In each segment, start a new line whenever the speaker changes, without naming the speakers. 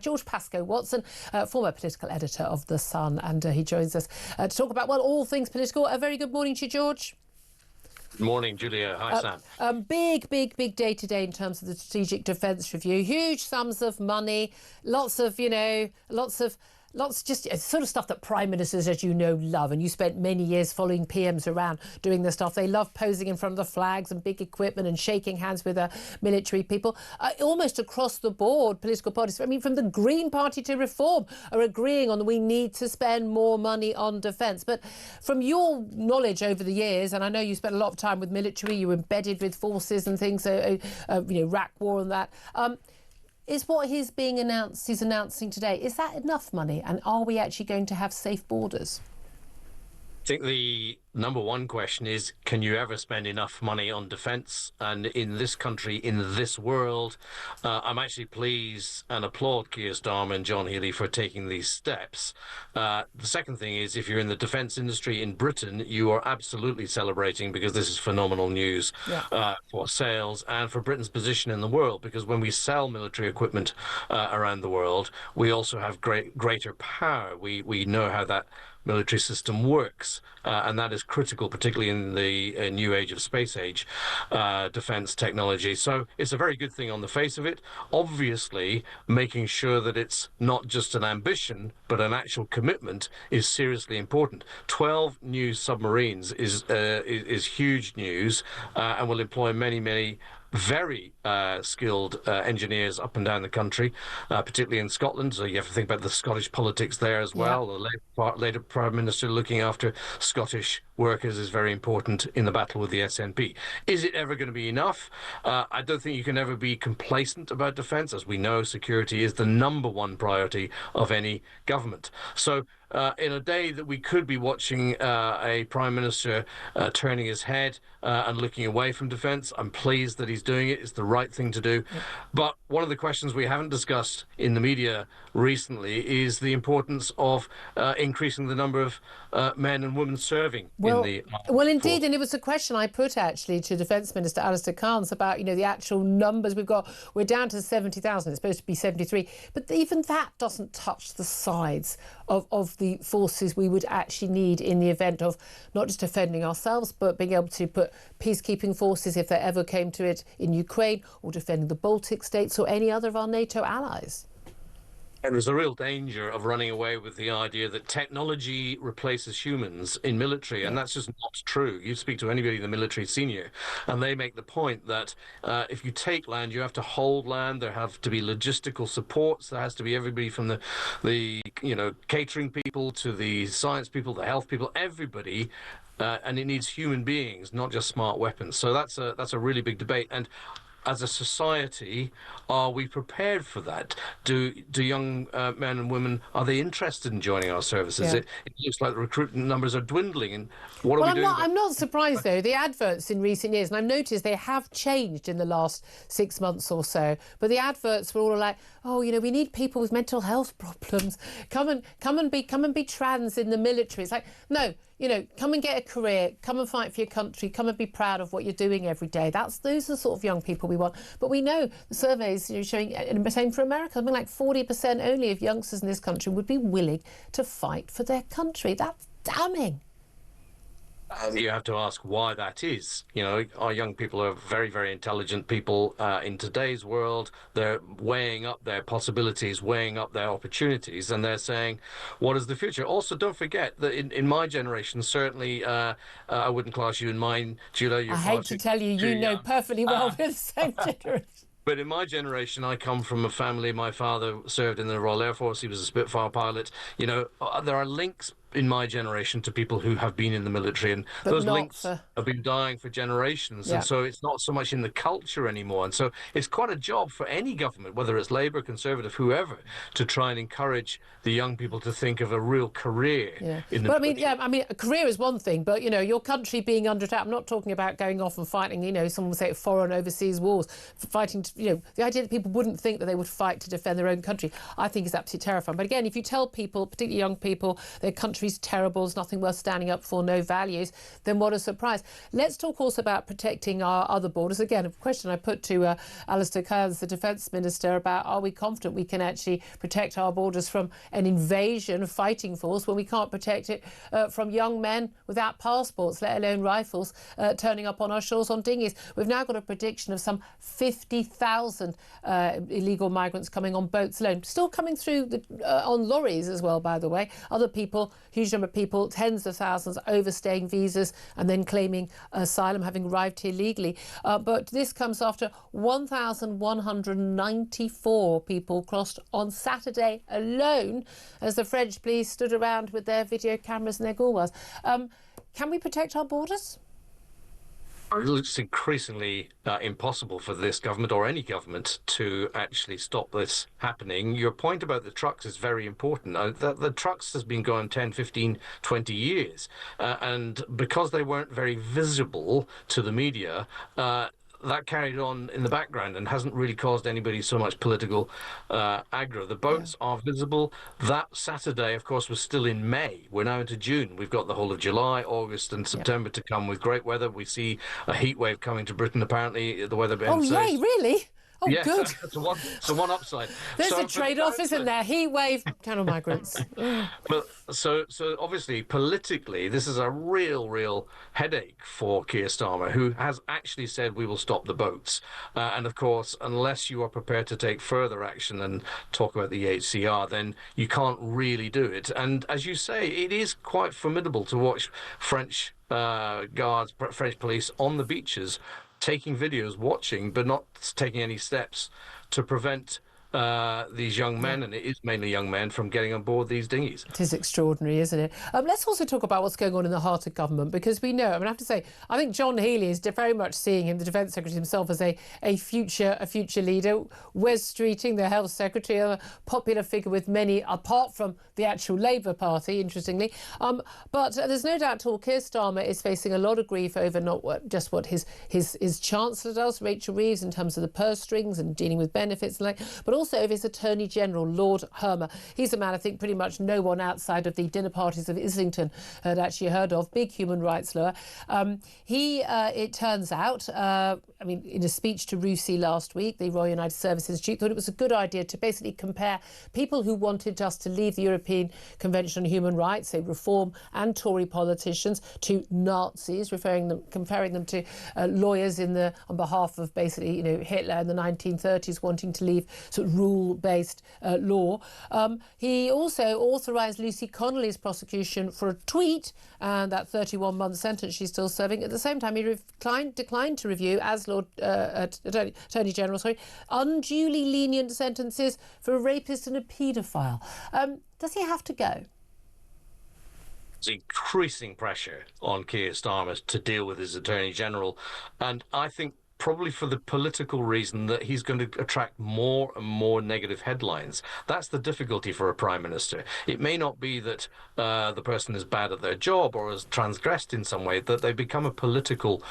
George Pascoe-Watson, former political editor of The Sun, and he joins us to talk about, well, all things political. A very good morning to you, George.
Good morning, Julia. Hi, Sam.
Big day today in terms of the Strategic Defence Review. Huge sums of money, lots just sort of stuff that prime ministers, as you know, love. And you spent many years following PMs around doing this stuff. They love posing in front of the flags and big equipment and shaking hands with military people. Almost across the board, political parties, I mean, from the Green Party to Reform, are agreeing on we need to spend more money on defence. But from your knowledge over the years, and I know you spent a lot of time with military, you were embedded with forces and things, Iraq war and that. Is what he's announcing today, is that enough money? And are we actually going to have safe borders?
I think the number one question is, can you ever spend enough money on defence? And in this country, in this world, I'm actually pleased and applaud Keir Starmer and John Healey for taking these steps. The second thing is, if you're in the defence industry in Britain, you are absolutely celebrating, because this is phenomenal news for sales and for Britain's position in the world, because when we sell military equipment around the world, we also have greater power. We know how that military system works, and that is critical, particularly in the new age of space age defense technology. So it's a very good thing on the face of it. Obviously, making sure that it's not just an ambition but an actual commitment is seriously important. 12 new submarines is huge news, and will employ many very skilled engineers up and down the country, particularly in Scotland. So you have to think about the Scottish politics there as well. The Labour Prime Minister looking after Scottish workers is very important in the battle with the SNP. Is it ever going to be enough? I don't think you can ever be complacent about defence. As we know, security is the number one priority of any government. So in a day that we could be watching a Prime Minister turning his head and looking away from defence, I'm pleased that he's doing it. It's the right thing to do. But one of the questions we haven't discussed in the media recently is the importance of increasing the number of men and women serving in the
well, indeed, force. And it was a question I put actually to Defence Minister Alistair Cairns about, the actual numbers we've got. We're down to 70,000. It's supposed to be 73, but even that doesn't touch the sides of the forces we would actually need in the event of not just defending ourselves, but being able to put peacekeeping forces, if there ever came to it, in Ukraine, or defending the Baltic states or any other of our NATO allies.
And there's a real danger of running away with the idea that technology replaces humans in military, and that's just not true. You speak to anybody in the military senior, and they make the point that if you take land, you have to hold land. There have to be logistical supports. There has to be everybody from the catering people to the science people, the health people, everybody. And it needs human beings, not just smart weapons. So that's a really big debate. And as a society, are we prepared for that? Do young men and women, are they interested in joining our services? It looks like the recruitment numbers are dwindling. And what are we doing?
I'm not surprised, though. The adverts in recent years, and I've noticed they have changed in the last 6 months or so, but the adverts were all like, oh, we need people with mental health problems. Come and be trans in the military. It's like, no, come and get a career, come and fight for your country, come and be proud of what you're doing every day. Those are the sort of young people we want. But we know the surveys showing, and the same for America, something like 40% only of youngsters in this country would be willing to fight for their country. That's damning.
You have to ask why that is. Our young people are very, very intelligent people in today's world. They're weighing up their possibilities, weighing up their opportunities, and they're saying, what is the future? Also, don't forget that in my generation, certainly, I wouldn't class you in mine, Julia.
I hate to tell you, you know perfectly well we're the same generation.
But in my generation, I come from a family. My father served in the Royal Air Force. He was a Spitfire pilot. There are links in my generation to people who have been in the military, and those links have been dying for generations. And so it's not so much in the culture anymore. And so it's quite a job for any government, whether it's Labour, Conservative, whoever, to try and encourage the young people to think of a real career in the military.
A career is one thing, but your country being under attack, I'm not talking about going off and fighting, someone would say foreign overseas wars, fighting the idea that people wouldn't think that they would fight to defend their own country, I think is absolutely terrifying. But again, if you tell people, particularly young people, their country country's terrible, there's nothing worth standing up for, no values, then what a surprise. Let's talk also about protecting our other borders. Again, a question I put to Alistair Cairns, the Defence Minister, about are we confident we can actually protect our borders from an invasion fighting force when we can't protect it from young men without passports, let alone rifles, turning up on our shores on dinghies. We've now got a prediction of some 50,000 illegal migrants coming on boats alone, still coming through on lorries as well, by the way. Other people, huge number of people, tens of thousands overstaying visas and then claiming asylum, having arrived here legally. But this comes after 1,194 people crossed on Saturday alone as the French police stood around with their video cameras and their gauloises. Can we protect our borders?
It's increasingly impossible for this government or any government to actually stop this happening. Your point about the trucks is very important. The trucks has been going 10, 15, 20 years. And because they weren't very visible to the media, that carried on in the background and hasn't really caused anybody so much political aggro. The boats are visible. That Saturday, of course, was still in May. We're now into June. We've got the whole of July, August and September to come with great weather. We see a heat wave coming to Britain, apparently, the weather
Oh, yay, really? Oh,
yes,
good.
So one upside.
There's a trade-off, isn't there? Heat wave, channel migrants.
But so obviously, politically, this is a real headache for Keir Starmer, who has actually said we will stop the boats. And of course, unless you are prepared to take further action and talk about the HCR, then you can't really do it. And as you say, it is quite formidable to watch French guards, French police on the beaches taking videos, watching, but not taking any steps to prevent these young men, and it is mainly young men, from getting on board these dinghies.
It is extraordinary, isn't it? Let's also talk about what's going on in the heart of government, because we know, I mean, I have to say, I think John Healey is very much seeing him, the Defence Secretary himself, as a future leader. Wes Streeting, the Health Secretary, a popular figure with many, apart from the actual Labour Party, interestingly. But there's no doubt at all, Keir Starmer is facing a lot of grief over not just what his Chancellor does, Rachel Reeves, in terms of the purse strings and dealing with benefits and but also of his Attorney General, Lord Hermer. He's a man I think pretty much no one outside of the dinner parties of Islington had actually heard of, big human rights lawyer. It turns out, I mean, in a speech to RUSI last week, the Royal United Service Institute, thought it was a good idea to basically compare people who wanted us to leave the European Convention on Human Rights, say Reform and Tory politicians, to Nazis, comparing them to lawyers on behalf of basically, Hitler in the 1930s wanting to leave sort of rule-based law. He also authorised Lucy Connolly's prosecution for a tweet, and that 31-month sentence she's still serving. At the same time, he declined to review, as Attorney General, unduly lenient sentences for a rapist and a paedophile. Does he have to go?
There's increasing pressure on Keir Starmer to deal with his Attorney General, and I think probably for the political reason that he's going to attract more and more negative headlines. That's the difficulty for a Prime Minister. It may not be that the person is bad at their job or has transgressed in some way, that they become a political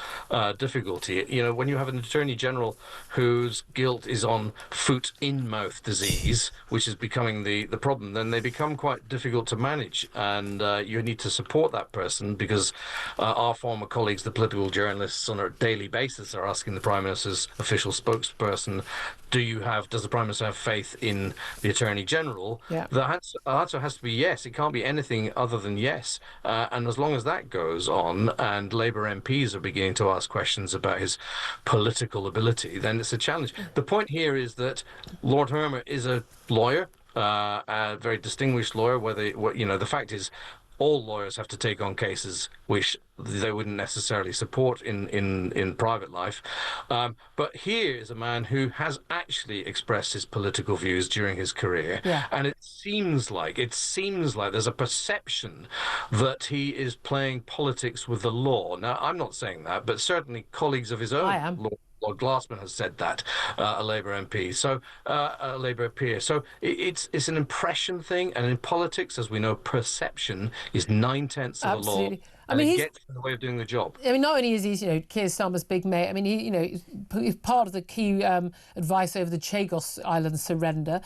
difficulty. When you have an Attorney General whose guilt is on foot-in-mouth disease, which is becoming the problem, then they become quite difficult to manage. And you need to support that person, because our former colleagues, the political journalists, on a daily basis are asking the Prime Minister's official spokesperson, does the Prime Minister have faith in the Attorney General?
Yeah.
The answer has to be yes. It can't be anything other than yes. And as long as that goes on and Labour MPs are beginning to ask questions about his political ability, then it's a challenge. The point here is that Lord Hermer is a lawyer, a very distinguished lawyer. The fact is, all lawyers have to take on cases which they wouldn't necessarily support in private life. But here is a man who has actually expressed his political views during his career.
Yeah.
And it seems like there's a perception that he is playing politics with the law. Now, I'm not saying that, but certainly colleagues of his own.
I am.
Lord Glassman has said that, a Labour MP, a Labour peer. So it's an impression thing, and in politics, as we know, perception is 9/10 of the law.
I
and
mean,
it
he's.
gets in the way of doing the job.
I mean, not only is he, Keir Starmer's big mate. I mean, he's part of the key advice over the Chagos Island surrender.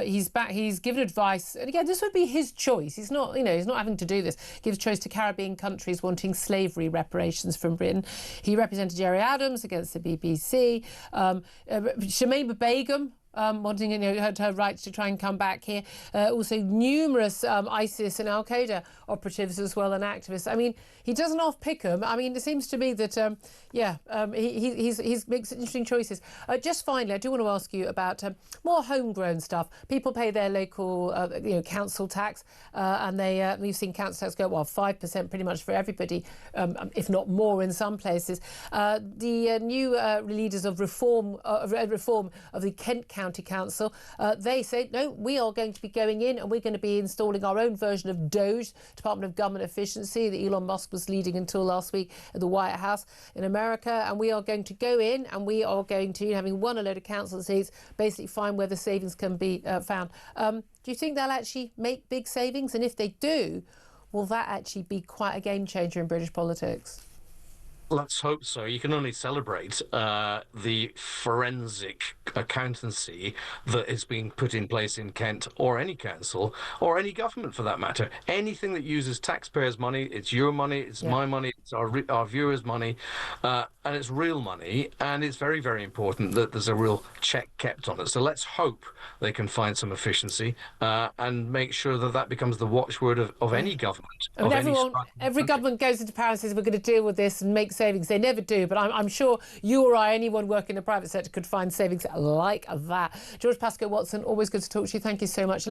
He's back. He's given advice, and again, this would be his choice. He's not, he's not having to do this. Gives choice to Caribbean countries wanting slavery reparations from Britain. He represented Jerry Adams against the BBC. Shamima Begum. Wanting her rights to try and come back here. Also numerous ISIS and Al-Qaeda operatives as well and activists. I mean, he doesn't off-pick them. I mean, it seems to me that, he makes interesting choices. Just finally, I do want to ask you about more homegrown stuff. People pay their local, council tax, and we've seen council tax go up, 5% pretty much for everybody, if not more in some places. The new leaders of reform of the Kent County Council, they say, no, we are going to be going in and we're going to be installing our own version of DOGE, Department of Government Efficiency, that Elon Musk was leading until last week at the White House in America. And we are going to go in and we are going to, having won a load of council seats, basically find where the savings can be found. Do you think they'll actually make big savings? And if they do, will that actually be quite a game changer in British politics?
Let's hope so. You can only celebrate the forensic accountancy that is being put in place in Kent, or any council, or any government for that matter. Anything that uses taxpayers' money, it's your money, it's my money, it's our viewers' money, and it's real money. And it's very, very important that there's a real check kept on it. So let's hope they can find some efficiency and make sure that that becomes the watchword of any government.
I mean, every government goes into power and says we're going to deal with this and make savings. They never do, but I'm sure you or I, anyone working in the private sector, could find savings like that. George Pascoe-Watson, always good to talk to you. Thank you so much.